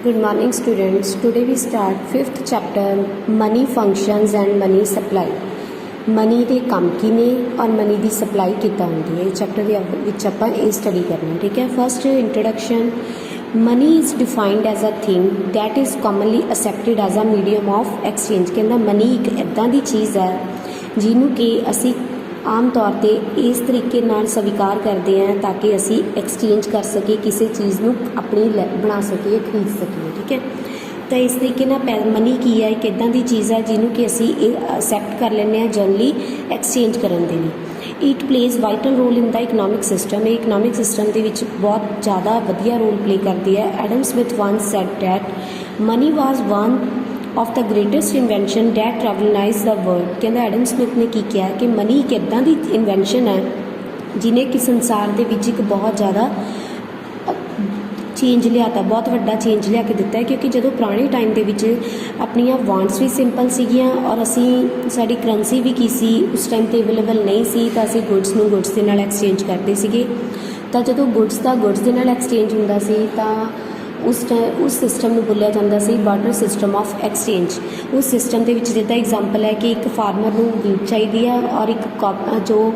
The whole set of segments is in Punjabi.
Good morning students. Today we start 5th chapter money functions and money supply. Money ਦੇ ਕੰਮ ਕੀ ਨੇ ਔਰ ਮਨੀ ਦੀ ਸਪਲਾਈ ਕਿੱਦਾਂ ਹੁੰਦੀ ਹੈ। ਚੈਪਟਰ ਦੇ ਵਿੱਚ ਆਪਾਂ ਇਹ ਸਟੱਡੀ ਕਰਨਾ, ਠੀਕ ਹੈ। First introduction, money is defined as a thing that is commonly accepted as a medium of exchange. ਕਹਿੰਦਾ ਮਨੀ ਇੱਕ ਇੱਦਾਂ ਦੀ ਚੀਜ਼ ਹੈ ਜਿਹਨੂੰ ਕਿ ਅਸੀਂ ਆਮ ਤੌਰ 'ਤੇ ਇਸ ਤਰੀਕੇ ਨਾਲ ਸਵੀਕਾਰ ਕਰਦੇ ਹਾਂ ਤਾਂ ਕਿ ਅਸੀਂ ਐਕਸਚੇਂਜ ਕਰ ਸਕੀਏ, ਕਿਸੇ ਚੀਜ਼ ਨੂੰ ਆਪਣੀ ਬਣਾ ਸਕੀਏ, ਖਰੀਦ ਸਕੀਏ, ਠੀਕ ਹੈ। ਤਾਂ ਇਸ ਤਰੀਕੇ ਨਾਲ ਮਨੀ ਕੀ ਹੈ, ਇੱਕ ਇੱਦਾਂ ਦੀ ਚੀਜ਼ ਹੈ ਜਿਹਨੂੰ ਕਿ ਅਸੀਂ ਇਹ ਅਸੈਪਟ ਕਰ ਲੈਂਦੇ ਹਾਂ ਜਨਰਲੀ ਐਕਸਚੇਂਜ ਕਰਨ ਦੇ ਲਈ। It plays vital role in the economic system. ਇਹ ਇਕਨੋਮਿਕ ਸਿਸਟਮ ਦੇ ਵਿੱਚ ਬਹੁਤ ਜ਼ਿਆਦਾ ਵਧੀਆ ਰੋਲ ਪਲੇ ਕਰਦੀ ਹੈ। Adam Smith once said that money was one of the greatest invention that revolutionized the world. ਕਹਿੰਦਾ ਐਡਮ ਸਮਿਥ ਨੇ ਕੀ ਕਿਹਾ ਕਿ ਮਨੀ ਇੱਕ ਇੱਦਾਂ ਦੀ ਇਨਵੈਂਸ਼ਨ ਹੈ ਜਿਹਨੇ ਕਿ ਸੰਸਾਰ ਦੇ ਵਿੱਚ ਇੱਕ ਬਹੁਤ ਜ਼ਿਆਦਾ ਚੇਂਜ ਲਿਆਤਾ, ਬਹੁਤ ਵੱਡਾ ਚੇਂਜ ਲਿਆ ਕੇ ਦਿੱਤਾ ਹੈ। ਕਿਉਂਕਿ ਜਦੋਂ ਪੁਰਾਣੇ ਟਾਈਮ ਦੇ ਵਿੱਚ ਆਪਣੀਆਂ ਵਾਂਟਸ ਵੀ ਸਿੰਪਲ ਸੀਗੀਆਂ ਔਰ ਸਾਡੀ ਕਰੰਸੀ ਵੀ ਕੀ ਸੀ ਉਸ ਟਾਈਮ 'ਤੇ ਅਵੇਲੇਬਲ ਨਹੀਂ ਸੀ, ਤਾਂ ਅਸੀਂ ਗੁੱਡਸ ਨੂੰ ਗੁੱਡਸ ਦੇ ਨਾਲ ਐਕਸਚੇਂਜ ਕਰਦੇ ਸੀਗੇ। ਤਾਂ ਜਦੋਂ ਗੁੱਡਸ ਦਾ ਗੁੱਡਸ ਦੇ ਨਾਲ ਐਕਸਚੇਂਜ ਹੁੰਦਾ ਸੀ ਤਾਂ ਉਸ ਸਿਸਟਮ ਨੂੰ ਬੋਲਿਆ ਜਾਂਦਾ ਸੀ ਬਾਰਟਰ ਸਿਸਟਮ ਆਫ ਐਕਸਚੇਂਜ। ਉਸ ਸਿਸਟਮ ਦੇ ਵਿੱਚ ਜਿੱਦਾਂ ਐਗਜ਼ਾਮਪਲ ਹੈ ਕਿ ਇੱਕ ਫਾਰਮਰ ਨੂੰ ਵੀਟ ਚਾਹੀਦੀ ਆ ਔਰ ਇੱਕ ਜੋ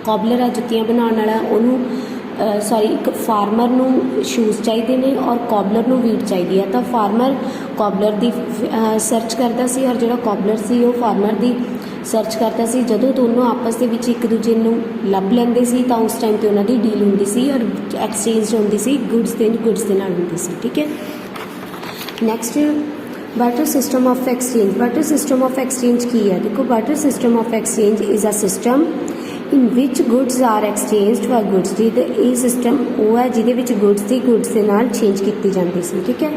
ਕੋਬਲਰ ਆ ਜੁੱਤੀਆਂ ਬਣਾਉਣ ਵਾਲਾ ਉਹਨੂੰ ਇੱਕ ਫਾਰਮਰ ਨੂੰ ਸ਼ੂਜ਼ ਚਾਹੀਦੇ ਨੇ ਔਰ ਕੋਬਲਰ ਨੂੰ ਵੀਟ ਚਾਹੀਦੀ ਹੈ। ਤਾਂ ਫਾਰਮਰ ਕੋਬਲਰ ਦੀ ਸਰਚ ਕਰਦਾ ਸੀ ਔਰ ਜਿਹੜਾ ਕੋਬਲਰ ਸੀ ਉਹ ਫਾਰਮਰ ਦੀ ਸਰਚ ਕਰਦਾ ਸੀ। ਜਦੋਂ ਦੋਨੋਂ ਆਪਸ ਦੇ ਵਿੱਚ ਇੱਕ ਦੂਜੇ ਨੂੰ ਲੱਭ ਲੈਂਦੇ ਸੀ ਤਾਂ ਉਸ ਟਾਈਮ 'ਤੇ ਉਹਨਾਂ ਦੀ ਡੀਲ ਹੁੰਦੀ ਸੀ ਔਰ ਐਕਸਚੇਂਜ ਹੁੰਦੀ ਸੀ ਗੁੱਡਸ ਦੇ ਨਾਲ ਹੁੰਦੀ ਸੀ, ਠੀਕ ਹੈ। Next barter system of exchange. Barter system of exchange ਕੀ ਹੈ? ਦੇਖੋ, barter system of exchange is a system in which goods are exchanged for goods. ਜਿਹਦੇ ਇਹ ਸਿਸਟਮ ਉਹ ਹੈ ਜਿਹਦੇ ਵਿੱਚ ਗੁੱਡਸ ਦੀ ਗੁੱਡਸ ਦੇ ਨਾਲ ਚੇਂਜ ਕੀਤੀ ਜਾਂਦੀ ਸੀ, ਠੀਕ ਹੈ।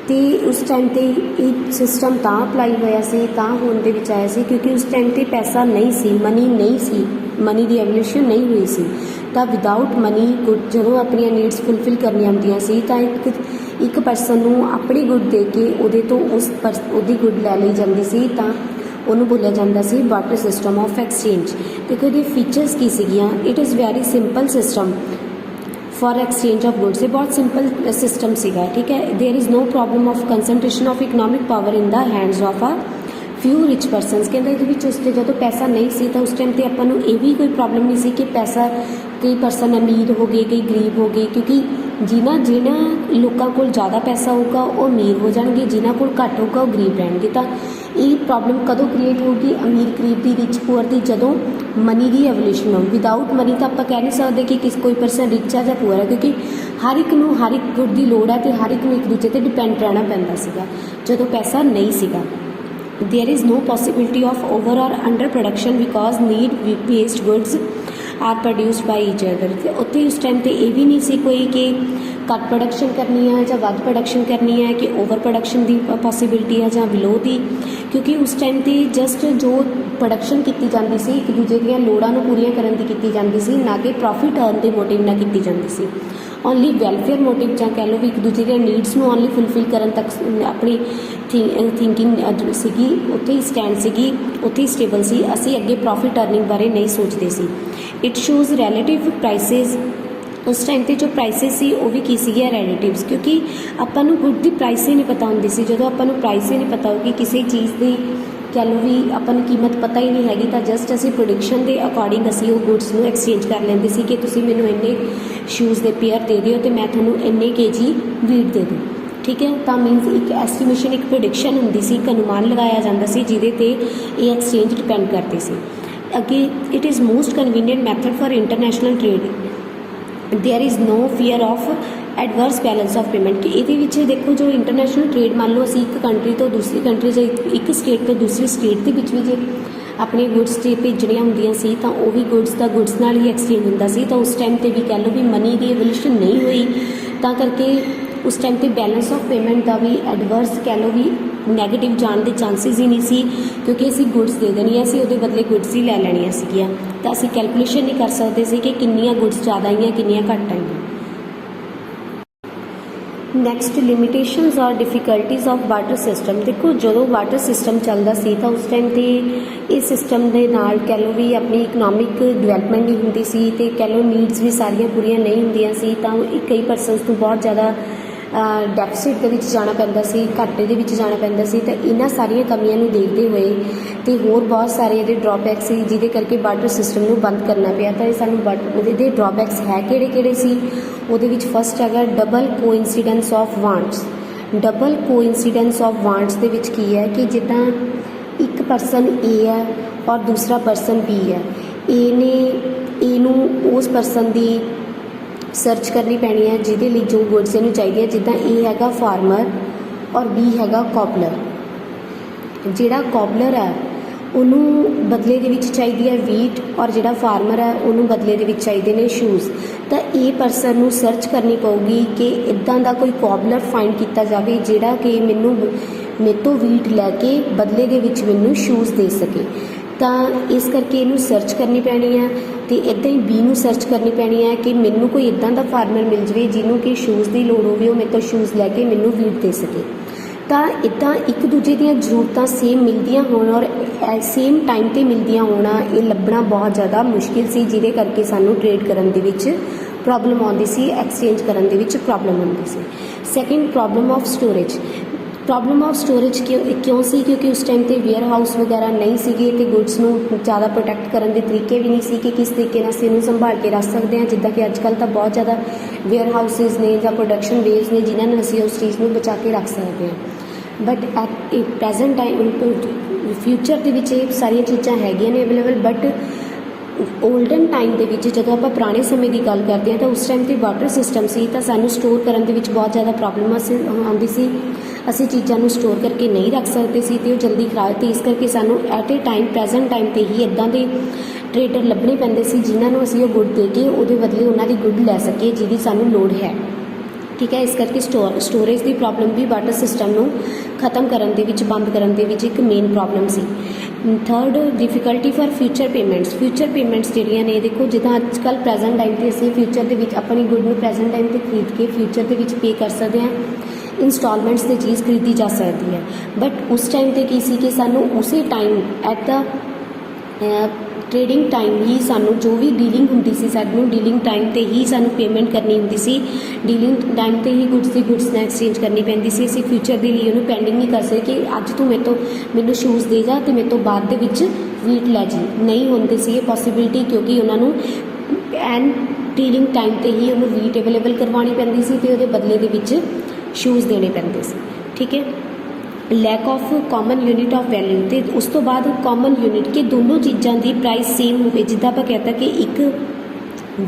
ਅਤੇ ਉਸ ਟਾਈਮ 'ਤੇ ਇਹ ਸਿਸਟਮ ਤਾਂ ਅਪਲਾਈ ਹੋਇਆ ਸੀ, ਤਾਂ ਹੋਣ ਦੇ ਵਿੱਚ ਆਇਆ ਸੀ ਕਿਉਂਕਿ ਉਸ ਟਾਈਮ 'ਤੇ ਪੈਸਾ ਨਹੀਂ ਸੀ, ਮਨੀ ਨਹੀਂ ਸੀ, ਮਨੀ ਦੀ ਐਵੋਲਿਊਸ਼ਨ ਨਹੀਂ ਹੋਈ ਸੀ। ਤਾਂ ਵਿਦਾਊਟ ਮਨੀ ਗੁੱਡ ਜਦੋਂ ਆਪਣੀਆਂ ਨੀਡਸ ਫੁਲਫਿਲ ਕਰਨੀਆਂ ਹੁੰਦੀਆਂ ਸੀ ਤਾਂ ਇੱਕ ਪਰਸਨ ਨੂੰ ਆਪਣੀ ਗੁੱਡ ਦੇ ਕੇ ਉਹਦੇ ਤੋਂ ਉਹਦੀ ਗੁੱਡ ਲੈ ਲਈ ਜਾਂਦੀ ਸੀ, ਤਾਂ ਉਹਨੂੰ ਬੋਲਿਆ ਜਾਂਦਾ ਸੀ ਬਾਰਟਰ ਸਿਸਟਮ ਆਫ ਐਕਸਚੇਂਜ। ਦੇਖੋ ਇਹਦੇ ਫੀਚਰਸ ਕੀ ਸੀਗੀਆਂ। It is very simple system for exchange of goods. ਇਹ ਬਹੁਤ ਸਿੰਪਲ ਸਿਸਟਮ ਸੀਗਾ, ਠੀਕ ਹੈ। There is no problem of concentration of economic power in the hands of a few rich persons. ਕਹਿੰਦਾ ਇਹਦੇ ਵਿੱਚ ਉਸ 'ਤੇ ਜਦੋਂ ਪੈਸਾ ਨਹੀਂ ਸੀ ਤਾਂ ਉਸ ਟਾਈਮ 'ਤੇ ਆਪਾਂ ਨੂੰ ਇਹ ਵੀ ਕੋਈ ਪ੍ਰੋਬਲਮ ਨਹੀਂ ਸੀ ਕਿ ਪੈਸਾ ਕਈ ਪਰਸਨ ਅਮੀਰ ਹੋ ਗਏ, ਕਈ ਗਰੀਬ ਹੋ ਗਏ, ਕਿਉਂਕਿ ਜਿਨ੍ਹਾਂ ਲੋਕਾਂ ਕੋਲ ਜ਼ਿਆਦਾ ਪੈਸਾ ਹੋਊਗਾ ਉਹ ਅਮੀਰ ਹੋ ਜਾਣਗੇ, ਜਿਨ੍ਹਾਂ ਕੋਲ ਘੱਟ ਹੋਊਗਾ ਉਹ ਗਰੀਬ ਰਹਿਣਗੇ। ਤਾਂ ਇਹ ਪ੍ਰੋਬਲਮ ਕਦੋਂ ਕ੍ਰੀਏਟ ਹੋਊਗੀ? ਅਮੀਰ ਗਰੀਬ ਦੀ, ਰਿਚ ਪੂਅਰ ਦੀ, ਜਦੋਂ ਮਨੀ ਦੀ ਐਵੋਲਿਊਸ਼ਨ ਹੋਊ। ਵਿਦਾਊਟ ਮਨੀ ਤਾਂ ਆਪਾਂ ਕਹਿ ਨਹੀਂ ਸਕਦੇ ਕਿ ਕੋਈ ਪਰਸਨ ਰਿਚ ਆ ਜਾਂ ਪੂਅਰ ਹੈ, ਕਿਉਂਕਿ ਹਰ ਇੱਕ ਨੂੰ ਹਰ ਇੱਕ ਗੁੱਡ ਦੀ ਲੋੜ ਹੈ ਅਤੇ ਹਰ ਇੱਕ ਨੂੰ ਇੱਕ ਦੂਜੇ 'ਤੇ ਡਿਪੈਂਡ ਰਹਿਣਾ ਪੈਂਦਾ ਸੀਗਾ ਜਦੋਂ ਪੈਸਾ ਨਹੀਂ ਸੀਗਾ। There is no possibility of over or under production because need based goods are produced by each other। ਤੇ ਉੱਥੇ ਉਸ ਟਾਈਮ 'ਤੇ ਇਹ ਵੀ ਨਹੀਂ ਸੀ ਕੋਈ ਕਿ ਘੱਟ ਪ੍ਰੋਡਕਸ਼ਨ ਕਰਨੀ ਹੈ ਜਾਂ ਵੱਧ ਪ੍ਰੋਡਕਸ਼ਨ ਕਰਨੀ ਹੈ, ਕਿ ਓਵਰ ਪ੍ਰੋਡਕਸ਼ਨ ਦੀ ਪੋਸੀਬਿਲਿਟੀ ਹੈ ਜਾਂ ਬਿਲੋ ਦੀ, ਕਿਉਂਕਿ ਉਸ ਟਾਈਮ 'ਤੇ ਜਸਟ ਜੋ ਪ੍ਰੋਡਕਸ਼ਨ ਕੀਤੀ ਜਾਂਦੀ ਸੀ ਇੱਕ ਦੂਜੇ ਦੀਆਂ ਲੋੜਾਂ ਨੂੰ ਪੂਰੀਆਂ ਕਰਨ ਦੀ ਕੀਤੀ ਜਾਂਦੀ ਸੀ, ਨਾ ਕਿ ਪ੍ਰੋਫਿਟ ਅਰਨ ਦੇ ਮੋਟਿਵ ਨਾਲ ਕੀਤੀ ਜਾਂਦੀ ਸੀ। ਓਨਲੀ ਵੈਲਫੇਅਰ ਮੋਟਿਵ ਜਾਂ ਕਹਿ ਲਓ ਵੀ ਇੱਕ ਦੂਜੇ ਦੀਆਂ ਨੀਡਸ ਨੂੰ ਓਨਲੀ ਫੁਲਫਿਲ ਕਰਨ ਤੱਕ ਆਪਣੀ ਥਿੰਕਿੰਗ ਸੀਗੀ, ਉੱਥੇ ਹੀ ਸਟੈਂਡ ਸੀਗੀ, ਉੱਥੇ ਹੀ ਸਟੇਬਲ ਸੀ। ਅਸੀਂ ਅੱਗੇ ਪ੍ਰੋਫਿਟ ਅਰਨਿੰਗ ਬਾਰੇ ਨਹੀਂ ਸੋਚਦੇ ਸੀ। It shows relative prices. ਉਸ ਟਾਈਮ 'ਤੇ ਜੋ ਪ੍ਰਾਈਸਿਸ ਸੀ ਉਹ ਵੀ ਕੀ ਸੀਗੀਆਂ? ਰਿਲੇਟਿਵਸ, ਕਿਉਂਕਿ ਆਪਾਂ ਨੂੰ ਗੁੱਡ ਦੀ ਪ੍ਰਾਈਸ ਹੀ ਨਹੀਂ ਪਤਾ ਹੁੰਦੀ ਸੀ। ਜਦੋਂ ਆਪਾਂ ਨੂੰ ਪ੍ਰਾਈਸ ਹੀ ਨਹੀਂ ਪਤਾ ਹੋਊਗੀ ਕਿਸੇ ਚੀਜ਼ ਦੀ, ਕਹਿ ਲਓ ਵੀ ਆਪਾਂ ਨੂੰ ਕੀਮਤ ਪਤਾ ਹੀ ਨਹੀਂ ਹੈਗੀ, ਤਾਂ ਜਸਟ ਅਸੀਂ ਪ੍ਰੋਡਕਸ਼ਨ ਦੇ ਅਕੋਰਡਿੰਗ ਅਸੀਂ ਉਹ ਗੁੱਡਸ ਨੂੰ ਐਕਸਚੇਂਜ ਕਰ ਲੈਂਦੇ ਸੀ ਕਿ ਤੁਸੀਂ ਮੈਨੂੰ ਇੰਨੇ ਸ਼ੂਜ਼ ਦੇ ਪੇਅਰ ਦੇ ਦਿਓ ਅਤੇ ਮੈਂ ਤੁਹਾਨੂੰ ਇੰਨੇ ਕੇਜੀ ਵੀਟ ਦੇ ਦੂੰ, ਠੀਕ ਹੈ। ਤਾਂ ਮੀਨਸ ਇੱਕ ਐਸਟੀਮੇਸ਼ਨ, ਇੱਕ ਪ੍ਰੋਡਿਕਸ਼ਨ ਹੁੰਦੀ ਸੀ, ਇੱਕ ਅਨੁਮਾਨ ਲਗਾਇਆ ਜਾਂਦਾ ਸੀ ਜਿਹਦੇ 'ਤੇ ਇਹ ਐਕਸਚੇਂਜ ਡਿਪੈਂਡ ਕਰਦੇ ਸੀ। ਅੱਗੇ it is most convenient method for international trade. There is no fear of adverse balance of payment. ਕਿ ਇਹਦੇ ਵਿੱਚ ਦੇਖੋ ਜੋ ਇੰਟਰਨੈਸ਼ਨਲ ਟ੍ਰੇਡ, ਮੰਨ ਲਓ ਅਸੀਂ ਇੱਕ ਕੰਟਰੀ ਤੋਂ ਦੂਸਰੀ ਕੰਟਰੀ ਜਾਂ ਇੱਕ ਸਟੇਟ ਤੋਂ ਦੂਸਰੀ ਸਟੇਟ ਦੇ ਵਿੱਚ ਵੀ ਜੇ ਆਪਣੀ ਗੁੱਡਸ ਤੇ ਭੇਜਣੀਆਂ ਹੁੰਦੀਆਂ ਸੀ ਤਾਂ ਉਹ ਵੀ ਗੁੱਡਸ ਦਾ ਗੁੱਡਸ ਨਾਲ ਹੀ ਐਕਸਚੇਂਜ ਹੁੰਦਾ ਸੀ। ਤਾਂ ਉਸ ਟਾਈਮ 'ਤੇ ਵੀ ਕਹਿ ਲਓ ਵੀ ਮਨੀ ਦੀ ਐਵੋਲਿਊਸ਼ਨ ਨਹੀਂ ਹੋਈ, ਤਾਂ ਕਰਕੇ ਉਸ ਟਾਈਮ 'ਤੇ ਬੈਲੈਂਸ ਆਫ ਪੇਮੈਂਟ ਦਾ ਵੀ ਐਡਵਰਸ ਕਹਿ ਲਓ ਵੀ ਨੈਗੇਟਿਵ ਜਾਣ ਦੇ ਚਾਂਸਿਸ ਹੀ ਨਹੀਂ ਸੀ, ਕਿਉਂਕਿ ਅਸੀਂ ਗੁੱਡਸ ਦੇ ਦੇਣੀਆਂ ਸੀ, ਉਹਦੇ ਬਦਲੇ ਗੁੱਡਸ ਹੀ ਲੈ ਲੈਣੀਆਂ ਸੀਗੀਆਂ। ਤਾਂ ਅਸੀਂ ਕੈਲਕੂਲੇਸ਼ਨ ਨਹੀਂ ਕਰ ਸਕਦੇ ਸੀ ਕਿ ਕਿੰਨੀਆਂ ਗੁੱਡਸ ਜ਼ਿਆਦਾ ਆਈਆਂ, ਕਿੰਨੀਆਂ ਘੱਟ ਆਈਆਂ। ਨੈਕਸਟ, ਲਿਮੀਟੇਸ਼ਨਸ ਔਰ ਡਿਫੀਕਲਟੀਜ਼ ਆਫ ਬਾਰਟਰ ਸਿਸਟਮ। ਦੇਖੋ ਜਦੋਂ ਬਾਰਟਰ ਸਿਸਟਮ ਚੱਲਦਾ ਸੀ ਤਾਂ ਉਸ ਟਾਈਮ 'ਤੇ ਇਸ ਸਿਸਟਮ ਦੇ ਨਾਲ ਕਹਿ ਲਓ ਵੀ ਆਪਣੀ ਇਕਨੋਮਿਕ ਡਿਵੈਲਪਮੈਂਟ ਨਹੀਂ ਹੁੰਦੀ ਸੀ ਅਤੇ ਕਹਿ ਲਓ ਨੀਡਸ ਵੀ ਸਾਰੀਆਂ ਪੂਰੀਆਂ ਨਹੀਂ ਹੁੰਦੀਆਂ ਸੀ। ਤਾਂ ਕਈ ਪਰਸਨਸ ਨੂੰ ਬਹੁਤ ਜ਼ਿਆਦਾ ਡੈਫਿਸਿਟ ਦੇ ਵਿੱਚ ਜਾਣਾ ਪੈਂਦਾ ਸੀ, ਘਾਟੇ ਦੇ ਵਿੱਚ ਜਾਣਾ ਪੈਂਦਾ ਸੀ। ਤਾਂ ਇਹਨਾਂ ਸਾਰੀਆਂ ਕਮੀਆਂ ਨੂੰ ਦੇਖਦੇ ਹੋਏ ਤੇ ਹੋਰ ਬਹੁਤ ਸਾਰੇ ਇਹਦੇ ਡਰਾਬੈਕ ਸੀ ਜਿਹਦੇ ਕਰਕੇ ਬਾਰਟਰ ਸਿਸਟਮ ਨੂੰ ਬੰਦ ਕਰਨਾ ਪਿਆ। ਤਾਂ ਇਹ ਸਾਨੂੰ ਉਹਦੇ ਡਰਾਬੈਕਸ ਹੈ ਕਿਹੜੇ ਕਿਹੜੇ ਸੀ? ਉਹਦੇ ਵਿੱਚ ਫਸਟ ਹੈਗਾ double coincidence of wants. Double coincidence of wants ਦੇ ਵਿੱਚ ਕੀ ਹੈ ਕਿ ਜਿੱਦਾਂ ਇੱਕ ਪਰਸਨ ਏ ਹੈ ਔਰ ਦੂਸਰਾ ਪਰਸਨ ਬੀ ਹੈ, ਏ ਨੂੰ ਉਸ ਪਰਸਨ ਦੀ ਸਰਚ ਕਰਨੀ ਪੈਣੀ ਹੈ ਜਿਹਦੇ ਲਈ ਜੋ ਗੁੱਡਸ ਇਹਨੂੰ ਚਾਹੀਦੀ ਹੈ। ਜਿੱਦਾਂ ਏ ਹੈਗਾ ਫਾਰਮਰ ਔਰ ਬੀ ਹੈਗਾ ਕੌਪਲਰ। ਜਿਹੜਾ ਕੌਪਲਰ ਹੈ ਉਹਨੂੰ ਬਦਲੇ ਦੇ ਵਿੱਚ ਚਾਹੀਦੀ ਹੈ ਵੀਟ ਔਰ ਜਿਹੜਾ ਫਾਰਮਰ ਹੈ ਉਹਨੂੰ ਬਦਲੇ ਦੇ ਵਿੱਚ ਚਾਹੀਦੇ ਨੇ ਸ਼ੂਜ਼। ਤਾਂ ਇਹ ਪਰਸਨ ਨੂੰ ਸਰਚ ਕਰਨੀ ਪਊਗੀ ਕਿ ਇੱਦਾਂ ਦਾ ਕੋਈ ਕੌਪਲਰ ਫਾਈਂਡ ਕੀਤਾ ਜਾਵੇ ਜਿਹੜਾ ਕਿ ਮੇਰੇ ਤੋਂ ਵੀਟ ਲੈ ਕੇ ਬਦਲੇ ਦੇ ਵਿੱਚ ਮੈਨੂੰ ਸ਼ੂਜ਼ ਦੇ ਸਕੇ। ਤਾਂ ਇਸ ਕਰਕੇ ਇਹਨੂੰ ਸਰਚ ਕਰਨੀ ਪੈਣੀ ਹੈ। ਅਤੇ ਇੱਦਾਂ ਹੀ ਬੀ ਨੂੰ ਸਰਚ ਕਰਨੀ ਪੈਣੀ ਹੈ ਕਿ ਮੈਨੂੰ ਕੋਈ ਇੱਦਾਂ ਦਾ ਫਾਰਮਰ ਮਿਲ ਜਾਵੇ ਜਿਹਨੂੰ ਕਿ ਸ਼ੂਜ਼ ਦੀ ਲੋੜ ਹੋਵੇ, ਉਹ ਮੇਰੇ ਤੋਂ ਸ਼ੂਜ਼ ਲੈ ਕੇ ਮੈਨੂੰ ਵੀਟ ਦੇ ਸਕੇ। ਤਾਂ ਇੱਦਾਂ ਇੱਕ ਦੂਜੇ ਦੀਆਂ ਜ਼ਰੂਰਤਾਂ ਸੇਮ ਮਿਲਦੀਆਂ ਹੋਣ ਔਰ ਸੇਮ ਟਾਈਮ 'ਤੇ ਮਿਲਦੀਆਂ ਹੋਣਾ, ਇਹ ਲੱਭਣਾ ਬਹੁਤ ਜ਼ਿਆਦਾ ਮੁਸ਼ਕਿਲ ਸੀ, ਜਿਹਦੇ ਕਰਕੇ ਸਾਨੂੰ ਟਰੇਡ ਕਰਨ ਦੇ ਵਿੱਚ ਪ੍ਰੋਬਲਮ ਆਉਂਦੀ ਸੀ, ਐਕਸਚੇਂਜ ਕਰਨ ਦੇ ਵਿੱਚ ਪ੍ਰੋਬਲਮ ਆਉਂਦੀ ਸੀ। Second problem of storage. Problem of storage ਕਿਉਂ ਸੀ? ਕਿਉਂਕਿ ਉਸ ਟਾਈਮ 'ਤੇ ਵੇਅਰ ਹਾਊਸ ਵਗੈਰਾ ਨਹੀਂ ਸੀਗੇ ਅਤੇ ਗੁੱਡਸ ਨੂੰ ਜ਼ਿਆਦਾ ਪ੍ਰੋਟੈਕਟ ਕਰਨ ਦੇ ਤਰੀਕੇ ਵੀ ਨਹੀਂ ਸੀ ਕਿ ਕਿਸ ਤਰੀਕੇ ਨਾਲ ਅਸੀਂ ਇਹਨੂੰ ਸੰਭਾਲ ਕੇ ਰੱਖ ਸਕਦੇ ਹਾਂ। ਜਿੱਦਾਂ ਕਿ ਅੱਜ ਕੱਲ੍ਹ ਤਾਂ ਬਹੁਤ ਜ਼ਿਆਦਾ ਵੇਅਰ ਹਾਊਸਿਸ ਨੇ ਜਾਂ ਪ੍ਰੋਡਕਸ਼ਨ ਵੇਜ਼ ਨੇ ਜਿਨ੍ਹਾਂ ਨਾਲ ਅਸੀਂ ਉਸ ਚੀਜ਼ ਨੂੰ ਬਚਾ ਕੇ ਰੱਖ ਸਕਦੇ ਹਾਂ। But at present time future ਦੇ ਵਿੱਚ ਇਹ ਸਾਰੀਆਂ ਚੀਜ਼ਾਂ ਹੈਗੀਆਂ ਨੇ ਅਵੇਲੇਬਲ। ਬਟ ਓਲਡਨ ਟਾਈਮ ਦੇ ਵਿੱਚ ਜਦੋਂ ਆਪਾਂ ਪੁਰਾਣੇ ਸਮੇਂ ਦੀ ਗੱਲ ਕਰਦੇ ਹਾਂ ਤਾਂ ਉਸ ਟਾਈਮ 'ਤੇ ਵਾਟਰ ਸਿਸਟਮ ਸੀ, ਤਾਂ ਸਾਨੂੰ ਸਟੋਰ ਕਰਨ ਦੇ ਵਿੱਚ ਬਹੁਤ ਜ਼ਿਆਦਾ ਪ੍ਰੋਬਲਮ ਆਉਂਦੀ ਸੀ। ਅਸੀਂ ਚੀਜ਼ਾਂ ਨੂੰ ਸਟੋਰ ਕਰਕੇ ਨਹੀਂ ਰੱਖ ਸਕਦੇ ਸੀ ਅਤੇ ਉਹ ਜਲਦੀ ਖਰਾਬ, ਅਤੇ ਇਸ ਕਰਕੇ ਸਾਨੂੰ at a time present time 'ਤੇ ਹੀ ਇੱਦਾਂ ਦੇ ਟਰੇਡਰ ਲੱਭਣੇ ਪੈਂਦੇ ਸੀ ਜਿਨ੍ਹਾਂ ਨੂੰ ਅਸੀਂ ਉਹ ਗੁੱਡ ਦੇ ਕੇ ਉਹਦੇ ਬਦਲੇ ਉਹਨਾਂ ਦੀ ਗੁੱਡ ਲੈ ਸਕੀਏ ਜਿਹਦੀ ਸਾਨੂੰ ਲੋੜ ਹੈ। ਠੀਕ ਹੈ, ਇਸ ਕਰਕੇ ਸਟੋਰੇਜ ਦੀ ਪ੍ਰੋਬਲਮ ਵੀ ਵਾਟਰ ਸਿਸਟਮ ਨੂੰ ਖ਼ਤਮ ਕਰਨ ਦੇ ਵਿੱਚ, ਬੰਦ ਕਰਨ ਦੇ ਵਿੱਚ ਇੱਕ main problem C. Third difficulty for future payments. Future payments ਜਿਹੜੀਆਂ ਨੇ, ਦੇਖੋ ਜਿੱਦਾਂ ਅੱਜ ਕੱਲ੍ਹ ਪ੍ਰੈਜ਼ੈਂਟ ਟਾਈਮ 'ਤੇ ਅਸੀਂ ਫਿਊਚਰ ਦੇ ਵਿੱਚ ਆਪਣੀ ਗੁੱਡ ਨੂੰ ਪ੍ਰੈਜ਼ੈਂਟ ਟਾਈਮ 'ਤੇ ਖਰੀਦ ਕੇ ਫਿਊਚਰ ਦੇ ਵਿੱਚ ਪੇ ਕਰ ਸਕਦੇ ਹਾਂ, ਇੰਸਟਾਲਮੈਂਟਸ 'ਤੇ ਚੀਜ਼ ਖਰੀਦੀ ਜਾ ਸਕਦੀ ਹੈ। ਬਟ ਉਸ ਟਾਈਮ 'ਤੇ ਕੀ ਸੀ ਕਿ ਸਾਨੂੰ ਉਸੇ time at the trading time ਹੀ ਸਾਨੂੰ ਜੋ ਵੀ ਡੀਲਿੰਗ ਹੁੰਦੀ ਸੀ, ਸਾਨੂੰ ਡੀਲਿੰਗ ਟਾਈਮ 'ਤੇ ਹੀ ਸਾਨੂੰ ਪੇਮੈਂਟ ਕਰਨੀ ਹੁੰਦੀ ਸੀ। ਡੀਲਿੰਗ ਟਾਈਮ 'ਤੇ ਹੀ ਗੁੱਡਸ ਨਾਲ ਐਕਸਚੇਂਜ ਕਰਨੀ ਪੈਂਦੀ ਸੀ। ਅਸੀਂ ਫਿਊਚਰ ਦੇ ਲਈ ਉਹਨੂੰ ਪੈਂਡਿੰਗ ਨਹੀਂ ਕਰ ਸਕਦੇ ਕਿ ਅੱਜ ਤੂੰ ਮੈਨੂੰ ਸ਼ੂਜ਼ ਦੇ ਜਾ ਅਤੇ ਮੇਰੇ ਤੋਂ ਬਾਅਦ ਦੇ ਵਿੱਚ ਵੀਟ ਲੈ ਜੀ। ਨਹੀਂ ਹੁੰਦੀ ਸੀ ਇਹ ਪੋਸੀਬਿਲਿਟੀ, ਕਿਉਂਕਿ ਉਹਨਾਂ ਨੂੰ ਐਂਡ ਡੀਲਿੰਗ ਟਾਈਮ 'ਤੇ ਹੀ ਉਹਨੂੰ ਵੀਟ ਅਵੇਲੇਬਲ ਕਰਵਾਉਣੀ ਪੈਂਦੀ ਸੀ ਅਤੇ ਉਹਦੇ ਬਦਲੇ ਦੇ ਵਿੱਚ ਸ਼ੂਜ਼ ਦੇਣੇ ਪੈਂਦੇ ਸੀ। ਠੀਕ ਹੈ, lack of common unit of value. ਅਤੇ ਉਸ ਤੋਂ ਬਾਅਦ ਕਾਮਨ ਯੂਨਿਟ ਕਿ ਦੋਨੋਂ ਚੀਜ਼ਾਂ ਦੀ ਪ੍ਰਾਈਸ ਸੇਮ ਹੋਵੇ। ਜਿੱਦਾਂ ਆਪਾਂ ਕਹਿ ਤਾ ਕਿ ਇੱਕ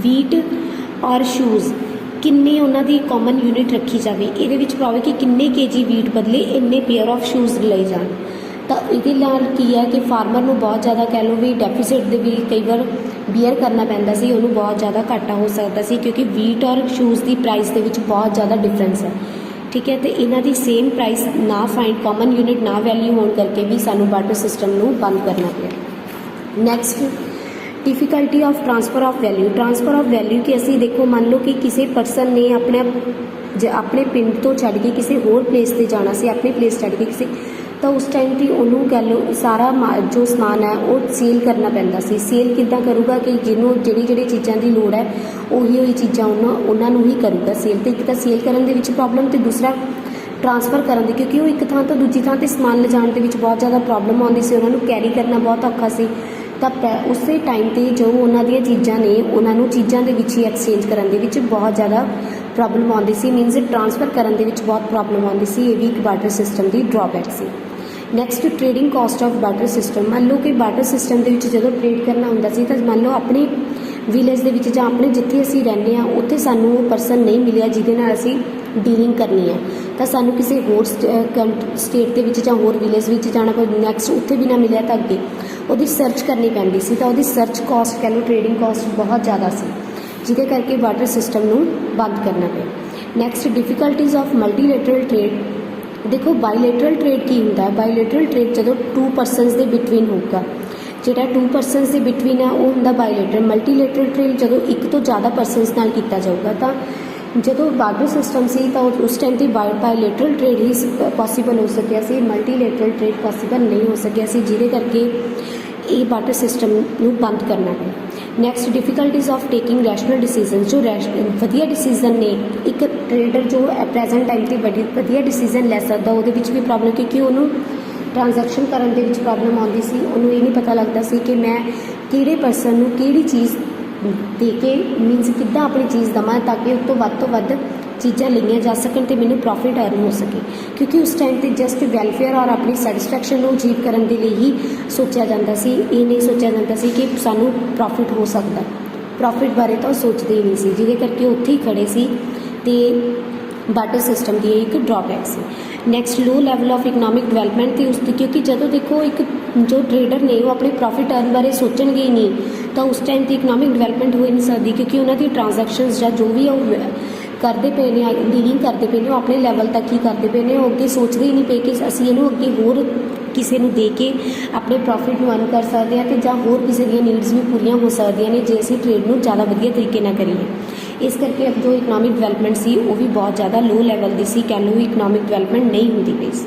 ਵੀਟ ਔਰ ਸ਼ੂਜ਼ ਕਿੰਨੇ ਉਹਨਾਂ ਦੀ ਕਾਮਨ ਯੂਨਿਟ ਰੱਖੀ ਜਾਵੇ। ਇਹਦੇ ਵਿੱਚ ਭਾਵੇਂ ਕਿ ਕਿੰਨੇ ਕੇਜੀ ਵੀਟ ਬਦਲੇ ਇੰਨੇ ਪੇਅਰ ਆਫ ਸ਼ੂਜ਼ ਲਏ ਜਾਣ। ਤਾਂ ਇਹਦੇ ਨਾਲ ਕੀ ਹੈ ਕਿ ਫਾਰਮਰ ਨੂੰ ਬਹੁਤ ਜ਼ਿਆਦਾ ਕਹਿ ਲਓ ਵੀ ਡੈਫੀਸਿਟ ਦੇ ਵੀ ਕਈ ਵਾਰ ਬੀਅਰ ਕਰਨਾ ਪੈਂਦਾ ਸੀ, ਉਹਨੂੰ ਬਹੁਤ ਜ਼ਿਆਦਾ ਘਾਟਾ ਹੋ ਸਕਦਾ ਸੀ ਕਿਉਂਕਿ ਵੀਟ ਔਰ ਸ਼ੂਜ਼ ਦੀ ਪ੍ਰਾਈਸ ਦੇ ਵਿੱਚ ਬਹੁਤ ਜ਼ਿਆਦਾ ਡਿਫਰੈਂਸ ਹੈ। ਠੀਕ ਹੈ, ਅਤੇ ਇਹਨਾਂ ਦੀ ਸੇਮ ਪ੍ਰਾਈਸ ਨਾ ਫਾਈਂਡ, ਕਾਮਨ ਯੂਨਿਟ ਨਾ ਵੈਲਿਊ ਹੋਣ ਕਰਕੇ ਵੀ ਸਾਨੂੰ ਬਾਰਟਰ ਸਿਸਟਮ ਨੂੰ ਬੰਦ ਕਰਨਾ ਪਿਆ। Next difficulty of transfer of value. Transfer of value ਕਿ ਅਸੀਂ ਦੇਖੋ ਮੰਨ ਲਓ ਕਿ ਕਿਸੇ ਪਰਸਨ ਨੇ ਆਪਣੇ ਪਿੰਡ ਤੋਂ ਛੱਡ ਕੇ ਕਿਸੇ ਹੋਰ ਪਲੇਸ 'ਤੇ ਜਾਣਾ ਸੀ, ਆਪਣੀ ਪਲੇਸ ਛੱਡ ਕੇ ਕਿਸੇ, ਤਾਂ ਉਸ ਟਾਈਮ 'ਤੇ ਉਹਨੂੰ ਕਹਿ ਲਓ ਸਾਰਾ ਜੋ ਸਮਾਨ ਹੈ ਉਹ ਸੇਲ ਕਰਨਾ ਪੈਂਦਾ ਸੀ। ਸੇਲ ਕਿੱਦਾਂ ਕਰੂਗਾ ਕਿ ਜਿਹਨੂੰ ਜਿਹੜੀ ਚੀਜ਼ਾਂ ਦੀ ਲੋੜ ਹੈ ਉਹੀ ਚੀਜ਼ਾਂ ਉਹਨਾਂ ਨੂੰ ਹੀ ਕਰੂਗਾ ਸੇਲ। ਅਤੇ ਇੱਕ ਤਾਂ ਸੇਲ ਕਰਨ ਦੇ ਵਿੱਚ ਪ੍ਰੋਬਲਮ ਅਤੇ ਦੂਸਰਾ ਟ੍ਰਾਂਸਫਰ ਕਰਨ ਦੀ, ਕਿਉਂਕਿ ਉਹ ਇੱਕ ਥਾਂ ਤੋਂ ਦੂਜੀ ਥਾਂ 'ਤੇ ਸਮਾਨ ਲਿਜਾਣ ਦੇ ਵਿੱਚ ਬਹੁਤ ਜ਼ਿਆਦਾ ਪ੍ਰੋਬਲਮ ਆਉਂਦੀ ਸੀ, ਉਹਨਾਂ ਨੂੰ ਕੈਰੀ ਕਰਨਾ ਬਹੁਤ ਔਖਾ ਸੀ। ਤਾਂ ਉਸੇ ਟਾਈਮ 'ਤੇ ਜੋ ਉਹਨਾਂ ਦੀਆਂ ਚੀਜ਼ਾਂ ਨੇ ਉਹਨਾਂ ਨੂੰ ਚੀਜ਼ਾਂ ਦੇ ਵਿੱਚ ਹੀ ਐਕਸਚੇਂਜ ਕਰਨ ਦੇ ਵਿੱਚ ਬਹੁਤ ਜ਼ਿਆਦਾ ਪ੍ਰੋਬਲਮ ਆਉਂਦੀ ਸੀ। ਮੀਨਜ਼ ਟ੍ਰਾਂਸਫਰ ਕਰਨ ਦੇ ਵਿੱਚ ਬਹੁਤ ਪ੍ਰੋਬਲਮ ਆਉਂਦੀ ਸੀ। ਇਹ ਵੀ ਇੱਕ ਬਾਰਟਰ ਸਿਸਟਮ ਦੀ ਡਰਾਬੈਕ ਸੀ। Next trading caste of barter system. ਮੰਨ ਲਓ ਕਿ ਬਾਰਟਰ ਸਿਸਟਮ ਦੇ ਵਿੱਚ ਜਦੋਂ ਟ੍ਰੇਡ ਕਰਨਾ ਹੁੰਦਾ ਸੀ ਤਾਂ ਮੰਨ ਲਓ ਆਪਣੇ ਵਿਲੇਜ ਦੇ ਵਿੱਚ ਜਾਂ ਆਪਣੇ ਜਿੱਥੇ ਅਸੀਂ ਰਹਿੰਦੇ ਹਾਂ ਉੱਥੇ ਸਾਨੂੰ ਉਹ ਪਰਸਨ ਨਹੀਂ ਮਿਲਿਆ ਜਿਹਦੇ ਨਾਲ ਅਸੀਂ ਡੀਲਿੰਗ ਕਰਨੀ ਹੈ, ਤਾਂ ਸਾਨੂੰ ਕਿਸੇ ਹੋਰ ਸਟੇਟ ਦੇ ਵਿੱਚ ਜਾਂ ਹੋਰ ਵਿਲੇਜ ਵਿੱਚ ਜਾਣਾ ਪਊ। ਨੈਕਸਟ ਉੱਥੇ ਵੀ ਨਾ ਮਿਲਿਆ ਤਾਂ ਅੱਗੇ ਉਹਦੀ ਸਰਚ ਕਰਨੀ ਪੈਂਦੀ ਸੀ, ਤਾਂ ਉਹਦੀ ਸਰਚ ਕਾਸਟ ਕਹਿ ਲਓ, ਟ੍ਰੇਡਿੰਗ ਕਾਸਟ ਬਹੁਤ ਜ਼ਿਆਦਾ ਸੀ, ਜਿਹਦੇ ਕਰਕੇ ਬਾਰਟਰ ਸਿਸਟਮ ਨੂੰ ਬੰਦ ਕਰਨਾ ਪਿਆ। Next difficulties of multilateral trade. ਦੇਖੋ ਬਾਈਲੇਟਰਲ ਟ੍ਰੇਡ ਕੀ ਹੁੰਦਾ ਹੈ? ਬਾਈਲੇਟਰਲ ਟ੍ਰੇਡ ਜਦੋਂ 2 ਪਰਸਨਸ ਦੇ ਬਿਟਵੀਨ ਹੋਊਗਾ, ਜਿਹੜਾ 2 ਪਰਸਨਸ ਦੇ ਬਿਟਵੀਨ ਹੈ ਉਹ ਹੁੰਦਾ ਬਾਈਲੇਟਰਲ। ਮਲਟੀਲੇਟਰਲ ਟ੍ਰੇਡ ਜਦੋਂ ਇੱਕ ਤੋਂ ਜ਼ਿਆਦਾ ਪਰਸਨਸ ਨਾਲ ਕੀਤਾ ਜਾਊਗਾ। ਤਾਂ ਜਦੋਂ ਬਾਰਟਰ ਸਿਸਟਮ ਸੀ ਤਾਂ ਉਸ ਟਾਈਮ 'ਤੇ ਬਾਈਲੇਟਰਲ ਟ੍ਰੇਡ ਹੀ ਪੋਸੀਬਲ ਹੋ ਸਕਿਆ ਸੀ, ਮਲਟੀਲੇਟਰਲ ਟ੍ਰੇਡ ਪੋਸੀਬਲ ਨਹੀਂ ਹੋ ਸਕਿਆ ਸੀ, ਜਿਹਦੇ ਕਰਕੇ ਇਹ ਬਾਰਟਰ ਸਿਸਟਮ ਨੂੰ ਬੰਦ ਕਰਨਾ ਪਿਆ। Next difficulties of taking rational decision, ਜੋ ਵਧੀਆ ਡਿਸੀਜ਼ਨ ਨੇ ਇੱਕ ਟ੍ਰੇਡਰ ਜੋ ਪ੍ਰੈਜ਼ੈਂਟ ਟਾਈਮ ਤੇ ਵਧੀਆ ਡਿਸੀਜ਼ਨ ਲੈ ਸਕਦਾ, ਉਹਦੇ ਵਿੱਚ ਵੀ ਪ੍ਰੋਬਲਮ, ਕਿਉਂਕਿ ਉਹਨੂੰ ਟ੍ਰਾਂਜੈਕਸ਼ਨ ਕਰਨ ਦੇ ਵਿੱਚ ਪ੍ਰੋਬਲਮ ਆਉਂਦੀ ਸੀ। ਉਹਨੂੰ ਇਹ ਨਹੀਂ ਪਤਾ ਲੱਗਦਾ ਸੀ ਕਿ ਮੈਂ ਕਿਹੜੇ ਪਰਸਨ ਨੂੰ ਕਿਹੜੀ ਚੀਜ਼ ਦੇ ਕੇ ਮੀਨਸ ਕਿੱਦਾਂ ਆਪਣੀ ਚੀਜ਼ ਦੇਵਾਂ ਤਾਂ ਕਿ ਉਸ ਤੋਂ ਵੱਧ ਚੀਜ਼ਾਂ ਲਈਆਂ ਜਾ ਸਕਣ ਅਤੇ ਮੈਨੂੰ ਪ੍ਰੋਫਿਟ ਅਰਨ ਹੋ ਸਕੇ, ਕਿਉਂਕਿ ਉਸ ਟਾਈਮ 'ਤੇ ਜਸਟ ਵੈਲਫੇਅਰ ਔਰ ਆਪਣੀ ਸੈਟਿਸਫੈਕਸ਼ਨ ਨੂੰ ਅਚੀਵ ਕਰਨ ਦੇ ਲਈ ਹੀ ਸੋਚਿਆ ਜਾਂਦਾ ਸੀ। ਇਹ ਨਹੀਂ ਸੋਚਿਆ ਜਾਂਦਾ ਸੀ ਕਿ ਸਾਨੂੰ ਪ੍ਰੋਫਿਟ ਹੋ ਸਕਦਾ, ਪ੍ਰੋਫਿਟ ਬਾਰੇ ਤਾਂ ਉਹ ਸੋਚਦੇ ਹੀ ਨਹੀਂ ਸੀ, ਜਿਹਦੇ ਕਰਕੇ ਉੱਥੇ ਹੀ ਖੜੇ ਸੀ ਅਤੇ ਬਾਰਟਰ ਸਿਸਟਮ ਦੀ ਇੱਕ ਡਰਾਬੈਕ ਸੀ। Next low level of economic development ਅਤੇ ਉਸ ਦੀ, ਕਿਉਂਕਿ ਜਦੋਂ ਦੇਖੋ ਇੱਕ ਜੋ ਟਰੇਡਰ ਨੇ ਉਹ ਆਪਣੇ ਪ੍ਰੋਫਿਟ ਅਰਨ ਬਾਰੇ ਸੋਚਣਗੇ ਹੀ ਨਹੀਂ ਤਾਂ ਉਸ ਟਾਈਮ 'ਤੇ ਇਕਨੋਮਿਕ ਡਿਵੈਲਪਮੈਂਟ ਹੋ ਹੀ ਨਹੀਂ ਸਕਦੀ, ਕਿਉਂਕਿ ਉਹਨਾਂ ਦੀ ਟ੍ਰਾਂਜੈਕਸ਼ਨਸ ਜਾਂ ਜੋ ਵੀ ਉਹ ਕਰਦੇ ਪਏ ਨੇ, ਡੀਲਿੰਗ ਕਰਦੇ ਪਏ ਨੇ, ਉਹ ਆਪਣੇ ਲੈਵਲ ਤੱਕ ਹੀ ਕਰਦੇ ਪਏ ਨੇ। ਉਹ ਅੱਗੇ ਸੋਚਦੇ ਹੀ ਨਹੀਂ ਪਏ ਕਿ ਅਸੀਂ ਇਹਨੂੰ ਅੱਗੇ ਹੋਰ ਕਿਸੇ ਨੂੰ ਦੇ ਕੇ ਆਪਣੇ ਪ੍ਰੋਫਿਟ ਨੂੰ ਅਰਨ ਕਰ ਸਕਦੇ ਹਾਂ ਅਤੇ ਜਾਂ ਹੋਰ ਕਿਸੇ ਦੀਆਂ ਨੀਡਸ ਵੀ ਪੂਰੀਆਂ ਹੋ ਸਕਦੀਆਂ ਨੇ ਜੇ ਅਸੀਂ ਟ੍ਰੇਡ ਨੂੰ ਜ਼ਿਆਦਾ ਵਧੀਆ ਤਰੀਕੇ ਨਾਲ ਕਰੀਏ। ਇਸ ਕਰਕੇ ਜੋ ਇਕਨੋਮਿਕ ਡਿਵੈਲਪਮੈਂਟ ਸੀ ਉਹ ਵੀ ਬਹੁਤ ਜ਼ਿਆਦਾ ਲੋ ਲੈਵਲ ਦੀ ਸੀ, ਕਹਿ ਲਓ ਇਕਨੋਮਿਕ ਡਿਵੈਲਪਮੈਂਟ ਨਹੀਂ ਹੁੰਦੀ ਪਈ ਸੀ।